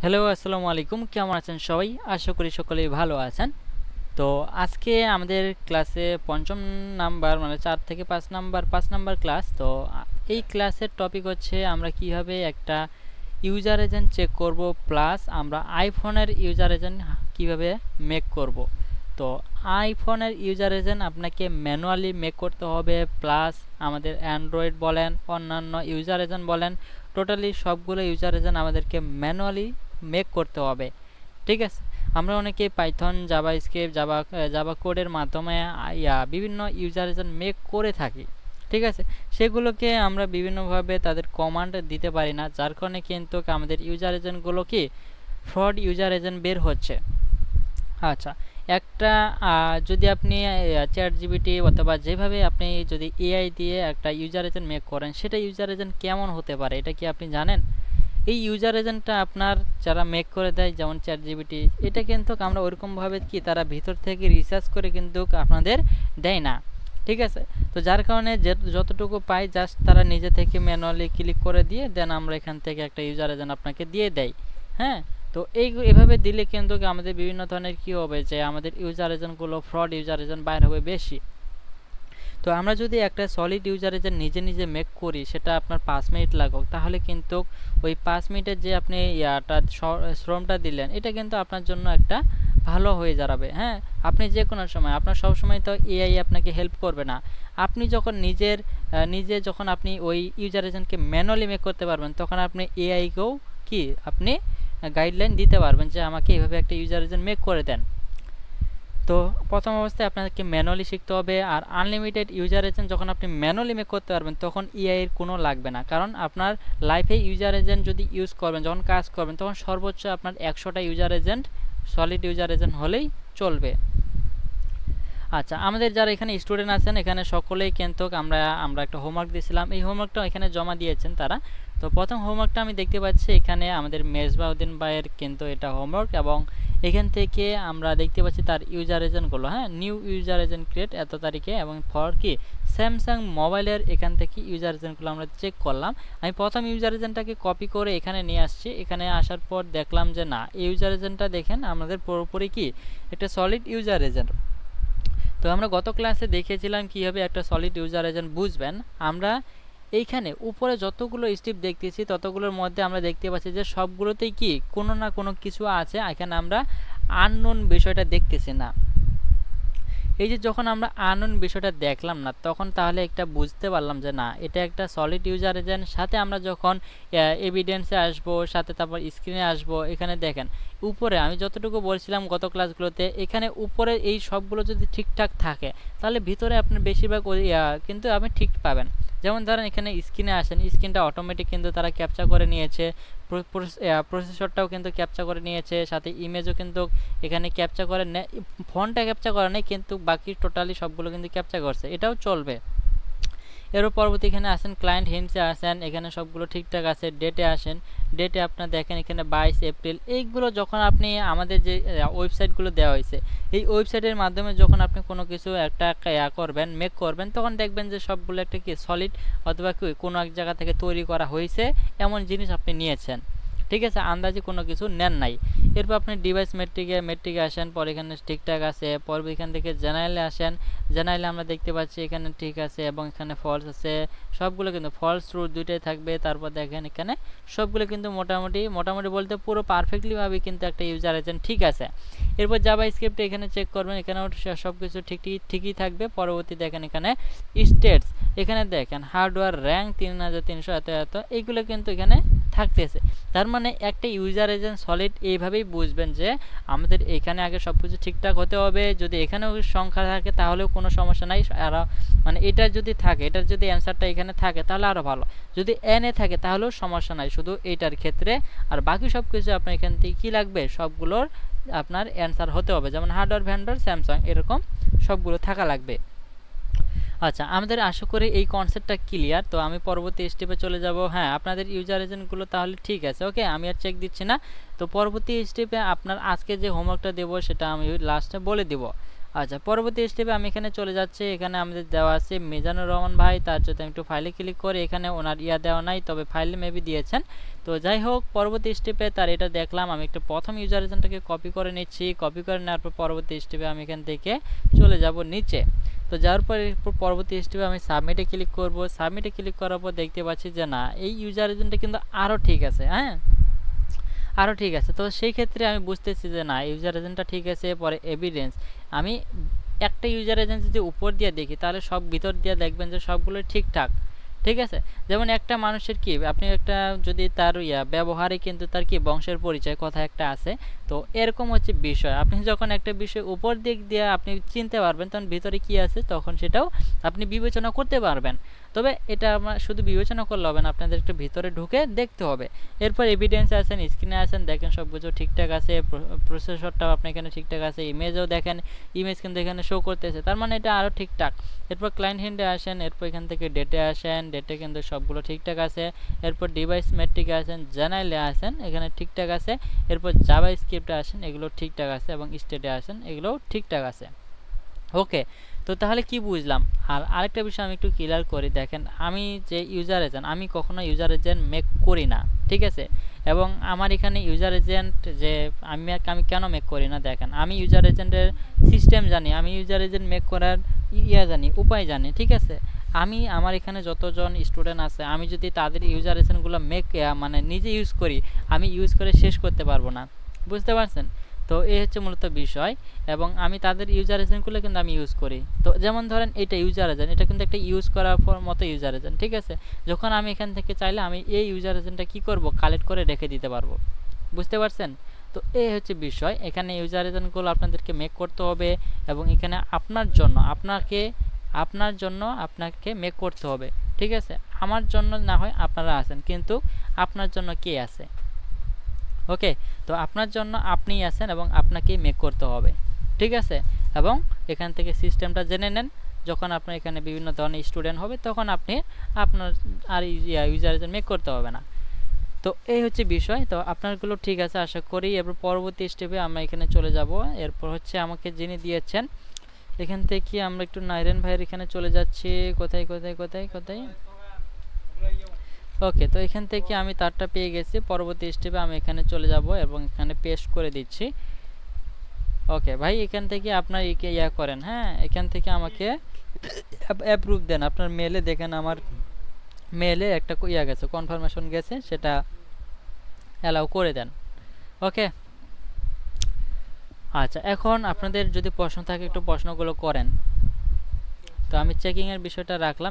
Hello, আসসালামু আলাইকুম। কেমন আছেন সবাই? আশা করি সকলেই ভালো আছেন। তো আজকে আমাদের ক্লাসে পঞ্চম নাম্বার মানে 4 থেকে 5 নাম্বার ক্লাস। তো এই ক্লাসের টপিক হচ্ছে আমরা কিভাবে একটা ইউজার এজেন্ট চেক করব, প্লাস আমরা আইফোনের ইউজার এজেন্ট কিভাবে মেক করব। তো আইফোনের ইউজার এজেন্ট আপনাকে ম্যানুয়ালি মেক করতে হবে, প্লাস আমাদের অ্যান্ড্রয়েড বলেন, অন্যান্য ইউজার এজেন্ট বলেন, টোটালি সবগুলো ইউজার এজেন্ট আমাদেরকে ম্যানুয়ালি মেক করতে হবে। ঠিক আছে, আমরা অনেকে পাইথন, জাভা স্ক্রিপ্ট, জাভা কোডের মাধ্যমে বিভিন্ন ইউজার এজেন্ট মেক করে থাকি। ঠিক আছে, সেগুলোকে আমরা বিভিন্নভাবে তাদের কমান্ড দিতে পারি না, যার কারণে কিন্তু আমাদের ইউজার এজেন্টগুলো কি ফ্রড ইউজার এজেন্ট বের হচ্ছে। আচ্ছা, একটা যদি আপনি চ্যাট জিপিটি অথবা যেভাবে আপনি যদি এআই দিয়ে একটা ইউজার এজেন্ট মেক করেন, সেটা ইউজার এজেন্ট কেমন হতে পারে এটা কি আপনি জানেন? এই ইউজার এজেন্টটা আপনার যারা মেক করে দেয়, যেমন চ্যাট জিপিটি, এটা কিন্তু আমরা ওরকমভাবে কি তারা ভিতর থেকে রিসার্চ করে কিন্তু আপনাদের দেয় না। ঠিক আছে, তো যার কারণে যতটুকু পাই জাস্ট তারা নিজে থেকে ম্যানুয়ালি ক্লিক করে দিয়ে দেন আমরা এখান থেকে একটা ইউজার এজেন্ট আপনাকে দিয়ে দেয়। হ্যাঁ, তো এভাবে দিলে কিন্তু আমাদের বিভিন্ন ধরনের কি হবে যে আমাদের ইউজার এজেন্টগুলো ফ্রড ইউজার এজেন্ট বাইর হবে বেশি। তো আমরা যদি একটা সলিড ইউজার এজেন্ট নিজে নিজে মেক করি, সেটা আপনার 5 মিনিট লাগুক, তাহলে কিন্তু ওই 5 মিনিটের যে আপনি শ্রমটা দিলেন, এটা কিন্তু আপনার জন্য একটা ভালো হয়ে দাঁড়াবে। হ্যাঁ, আপনি যে কোনো সময়, আপনার সবসময় তো এআই আপনাকে হেল্প করবে না। আপনি যখন নিজে যখন আপনি ওই ইউজার এজেন্টকে ম্যানুয়ালি মেক করতে পারবেন, তখন আপনি এআইকেও কি আপনি গাইডলাইন দিতে পারবেন যে আমাকে এইভাবে একটা ইউজার এজেন্ট মেক করে দেন। তো প্রথম অবস্থায় আপনাকে ম্যানুয়ালি শিখতে হবে। আর আনলিমিটেড ইউজার এজেন্ট যখন আপনি ম্যানুয়ালি মেক করতে পারবেন, তখন এআই এর কোনো লাগবে না। কারণ আপনার লাইফে ইউজার এজেন্ট যদি ইউজ করবেন, যখন কাজ করবেন, তখন সর্বোচ্চ আপনার 100টা user agent solid user agent হলেই চলবে। আচ্ছা, আমাদের যারা এখানে স্টুডেন্ট আছেন, এখানে সকলেই কিন্তু আমরা একটা হোমওয়ার্ক দিয়েছিলাম, এই হোমওয়ার্কটা এখানে জমা দিয়েছেন তারা। তো প্রথম হোমওয়ার্কটা আমি দেখতে পাচ্ছি এখানে আমাদের মেজবাউদ্দিন ভাইয়ের কিন্তু এটা হোমওয়ার্ক, এবং এখান থেকে আমরা দেখতে পাচ্ছি তার ইউজার এজেন্টগুলো। হ্যাঁ, নিউ ইউজার এজেন্ট ক্রিয়েট এত তারিখে, এবং ফর কি স্যামসাং মোবাইলের এখান থেকে ইউজার এজেন্টগুলো আমরা চেক করলাম। আমি প্রথম ইউজার এজেন্টটাকে কপি করে এখানে নিয়ে আসছি। এখানে আসার পর দেখলাম যে না, এই ইউজার এজেন্টটা দেখেন আমাদের পুরোপুরি কি একটা সলিড ইউজার এজেন্ট। তো আমরা গত ক্লাসে দেখিয়েছিলাম কীভাবে একটা সলিড ইউজার এজেন্ট বুঝবেন। আমরা এইখানে উপরে যতগুলো স্টেপ দেখতেছি, ততগুলোর মধ্যে আমরা দেখতে পাচ্ছি যে সবগুলোতেই কি কোনো না কোনো কিছু আছে। এখানে আমরা আননোন বিষয়টা দেখতেছি না। এই যে যখন আমরা আননোন বিষয়টা দেখলাম না, তখন তাহলে একটা বুঝতে পারলাম যে না, এটা একটা সলিড ইউজার এজেন্ট। সাথে আমরা যখন এভিডেন্সে আসবো, সাথে তারপর স্ক্রিনে আসবো, এখানে দেখেন উপরে আমি যতটুকু বলছিলাম গত ক্লাসগুলোতে, এখানে উপরে এই সবগুলো যদি ঠিকঠাক থাকে, তাহলে ভিতরে আপনার বেশিরভাগ কিন্তু আপনি ঠিক পাবেন। যেমন ধরেন এখানে স্ক্রিনে আসেন, স্ক্রিনটা অটোমেটিক কিন্তু তারা ক্যাপচার করে নিয়েছে, প্রসেসরটাও কিন্তু ক্যাপচার করে নিয়েছে, সাথে ইমেজও কিন্তু এখানে ক্যাপচার করে ফোনটা ক্যাপচার করে নেই, কিন্তু বাকি টোটালি সবগুলো কিন্তু ক্যাপচার করছে, এটাও চলবে। এরও পরবর্তী এখানে আসেন ক্লায়েন্ট হিন্টসে আসেন, এখানে সবগুলো ঠিকঠাক আছে। ডেটে আসেন, ডেটে আপনার দেখেন এখানে 22 এপ্রিল। এইগুলো যখন আপনি আমাদের যে ওয়েবসাইটগুলো দেওয়া হয়েছে, এই ওয়েবসাইটের মাধ্যমে যখন আপনি কোনো কিছু একটা করবেন, মেক করবেন, তখন দেখবেন যে সবগুলো একটা কি সলিড অথবা কি কোনো এক জায়গা থেকে তৈরি করা হয়েছে এমন জিনিস আপনি নিয়েছেন। ঠিক আছে, আন্দাজে কোনো কিছু নেন নাই। এরপর আপনি ডিভাইস মেট্রিকে আসেন, পর এখানে ঠিকঠাক আছে। পর এখান থেকে জেনারেলে আসেন, জেনারেলে আমরা দেখতে পাচ্ছি এখানে ঠিক আছে, এবং এখানে ফলস আছে। সবগুলো কিন্তু ফলস ট্রু দুইটাই থাকবে। তারপর দেখেন এখানে সবগুলো কিন্তু মোটামুটি বলতে পুরো পারফেক্টলি ভাবে কিন্তু একটা ইউজার এজেন্ট ঠিক আছে। এরপর জাভা স্ক্রিপ্টে এখানে চেক করবেন, এখানেও সবকিছু ঠিকই থাকবে। পরবর্তী দেখেন এখানে স্টেটস, এখানে দেখেন হার্ডওয়্যার র্যাঙ্ক 3300 এত এইগুলো কিন্তু এখানে থাকতেছে। তার মানে একটা ইউজার এজেন্ট সলিড এইভাবেই বুঝবেন যে আমাদের এখানে আগে সবকিছু ঠিকঠাক হতে হবে। যদি এখানেও সংখ্যা থাকে তাহলেও কোনো সমস্যা নাই, আর মানে এটা যদি থাকে, এটার যদি অ্যান্সারটা এখানে থাকে তাহলে আরও ভালো। যদি এন এ থাকে তাহলেও সমস্যা নাই, শুধু এইটার ক্ষেত্রে। আর বাকি সব কিছু আপনার এখান থেকে কী লাগবে, সবগুলোর আপনার অ্যান্সার হতে হবে, যেমন হার্ডওয়্যার ভেন্ডর স্যামসাং, এরকম সবগুলো থাকা লাগবে। আচ্ছা, আমাদের আশা করি এই কনসেপ্টটা ক্লিয়ার। তো আমি পরবর্তী স্টেপে চলে যাব। হ্যাঁ, আপনাদের ইউজার এজেন্টগুলো তাহলে ঠিক আছে, ওকে, আমি আর চেক দিচ্ছি না। তো পরবর্তী স্টেপে আপনার আজকে যে হোমওয়ার্কটা দেবো সেটা আমি লাস্টে বলে দিব। আচ্ছা, পরবর্তী স্টেপে আমি এখানে চলে যাচ্ছি। এখানে আমাদের দেওয়া আছে মিজানুর রহমান ভাই, তার যদি আমি একটু ফাইলে ক্লিক করি, এখানে ওনার দেওয়া নাই, তবে ফাইলে মেবি দিয়েছেন। তো যাই হোক, পরবর্তী স্টেপে তার এটা দেখলাম। আমি একটু প্রথম ইউজার এজেন্টটাকে কপি করে নিচ্ছি। কপি করে নেওয়ার পর পরবর্তী স্টেপে আমি এখান থেকে চলে যাব নিচে। তো যাওয়ার পরে পরবর্তী স্টেপে আমি সাবমিটে ক্লিক করব। সাবমিটে ক্লিক করার পর দেখতে পাচ্ছি যে না, এই ইউজার এজেন্টটা কিন্তু আরও ঠিক আছে, হ্যাঁ আরও ঠিক আছে। তো সেই ক্ষেত্রে আমি বুঝতেছি যে না, ইউজার এজেন্টটা ঠিক আছে। পরে এভিডেন্স, আমি একটা ইউজার এজেন্ট যদি উপর দিয়ে দেখি, তাহলে সব ভিতর দিয়ে দেখবেন যে সবগুলো ঠিকঠাক, ঠিক আছে। যেমন একটা মানুষের কি, আপনি একটা যদি তার ব্যবহারে কিন্তু তার কি বংশের পরিচয় কথা একটা আছে। তো এরকম হচ্ছে বিষয়, আপনি যখন একটা বিষয় উপর দিক দিয়ে আপনি চিনতে পারবেন, তখন ভিতরে কি আছে তখন সেটাও আপনি বিবেচনা করতে পারবেন। তবে এটা আমরা শুধু বিবেচনা করলে হবে না, আপনাদের একটু ভিতরে ঢুকে দেখতে হবে। এরপর এভিডেন্স আছেন, স্ক্রিনে আছেন, দেখেন সব কিছু ঠিকঠাক আছে। প্রসেসরটাও আপনি এখানে ঠিকঠাক আছে। ইমেজও দেখেন, ইমেজ কিন্তু এখানে শো করতেছে, তার মানে এটা আরও ঠিকঠাক। এরপর ক্লায়েন্ট হ্যান্ডে আসেন, এরপর এখান থেকে ডেটে আসেন, ডেটে কিন্তু সবগুলো ঠিকঠাক আছে। এরপর ডিভাইস মেট্রিকে আসেন, জেনারেলে আসেন, এখানে ঠিকঠাক আছে। এরপর জাভা স্ক্রিপ্টে আসেন, এগুলো ঠিকঠাক আছে, এবং স্টেটে আসেন, এগুলোও ঠিকঠাক আছে। ওকে, তো তাহলে কি বুঝলাম? আর আরেকটা বিষয় আমি একটু ক্লিয়ার করি। দেখেন, আমি যে ইউজার এজেন্ট, আমি কখনো ইউজার এজেন্ট মেক করি না, ঠিক আছে। এবং আমার এখানে ইউজার এজেন্ট যে আমি কেন মেক করি না, দেখেন আমি ইউজার এজেন্টের সিস্টেম জানি, আমি ইউজার এজেন্ট মেক করার জানি, উপায় জানি, ঠিক আছে। আমি আমার এখানে যতজন স্টুডেন্ট আছে, আমি যদি তাদের ইউজার এজেন্টগুলো মানে নিজে ইউজ করি, আমি ইউজ করে শেষ করতে পারবো না, বুঝতে পারছেন? তো এই হচ্ছে মূলত বিষয়। এবং আমি তাদের ইউজার এজেন্টগুলো কিন্তু আমি ইউজ করি। তো যেমন ধরেন এটা ইউজার এজেন্ট, এটা কিন্তু একটা ইউজ করার মতো ইউজার এজেন্ট, ঠিক আছে। যখন আমি এখান থেকে চাইলে আমি এই ইউজার এজেন্টটা কী করব, কালেক্ট করে রেখে দিতে পারবো, বুঝতে পারছেন? তো এই হচ্ছে বিষয়। এখানে ইউজার এজেন্টগুলো আপনাদেরকে মেক করতে হবে, এবং এখানে আপনার জন্য আপনাকে মেক করতে হবে, ঠিক আছে। আমার জন্য না হয় আপনারা আছেন, কিন্তু আপনার জন্য কে আছে? ওকে, তো আপনার জন্য আপনিই আছেন এবং আপনাকেই মেক করতে হবে, ঠিক আছে। এবং এখান থেকে সিস্টেমটা জেনে নেন। যখন আপনার এখানে বিভিন্ন ধরনের স্টুডেন্ট হবে, তখন আপনার আর ইউজার এজেন্ট মেক করতে হবে না। তো এই হচ্ছে বিষয়। তো আপনারগুলো ঠিক আছে আশা করি। এরপর পরবর্তী স্টেপে আমরা এখানে চলে যাব। এরপর হচ্ছে আমাকে যিনি দিয়েছেন, এখান থেকে আমরা একটু নাইরেন ভাইয়ের এখানে চলে যাচ্ছি। কোথায় কোথায় কোথায় কোথায় ওকে, তো এখান থেকে আমি তারটা পেয়ে গেছি। পরবর্তী স্টেপে আমি এখানে চলে যাব এবং এখানে পেস্ট করে দিচ্ছি। ওকে ভাই, এখান থেকে আপনার করেন, হ্যাঁ, এখান থেকে আমাকে অ্যাপ্রুভ দেন। আপনার মেলে দেখেন, আমার মেলে একটা গেছে, কনফার্মেশন গেছে, সেটা অ্যালাউ করে দেন। ওকে, আচ্ছা, এখন আপনাদের যদি প্রশ্ন থাকে একটু প্রশ্নগুলো করেন। তো আমি চেকিংয়ের বিষয়টা রাখলাম।